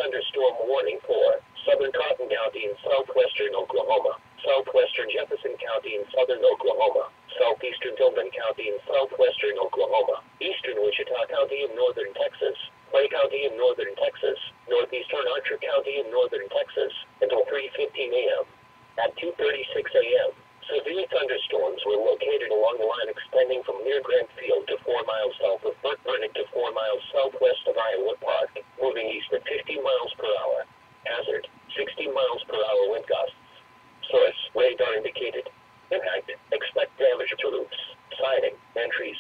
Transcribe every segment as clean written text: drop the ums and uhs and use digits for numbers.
thunderstorm warning for southern Cotton County in southwestern Oklahoma, southwestern Jefferson County in southern Oklahoma, southeastern Tillman County in southwestern Oklahoma, eastern Wichita County in northern Texas, Clay County in northern Texas, northeastern Archer County in northern Texas, until 3:15 a.m. At 2:36 a.m., severe thunderstorms were located along the line extending from near Grant Field to 4 miles south of Fort Burnett to 4 miles southwest of Iowa Park, moving east at 50 miles per hour. Hazard, 60 miles per hour wind gusts. Source, radar indicated. Impact, expect damage to roofs, siding, and trees.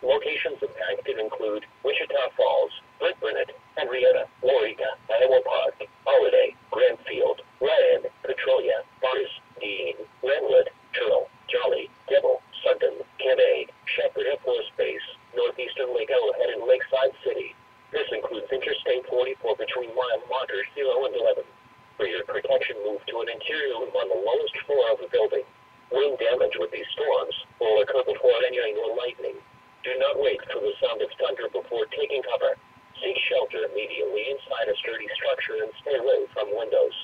Locations impacted include Wichita Falls, Fort Burnett, Henrietta, Waurika, Iowa Park, Holiday, Grant Field, Ryan, Petrolia, Bars, Dean, Redwood, Turtle, Jolly, Devil, Sutton, Kenay, Shepherd Air Force Base, northeastern Lake Arrowhead and Lakeside City. This includes Interstate 44 between mile markers 0 and 11. For your protection, move to an interior room on the lowest floor of the building. Wind damage with these storms will occur before any rain or lightning. Do not wait for the sound of thunder before taking cover. Seek shelter immediately inside a sturdy structure and stay away from windows.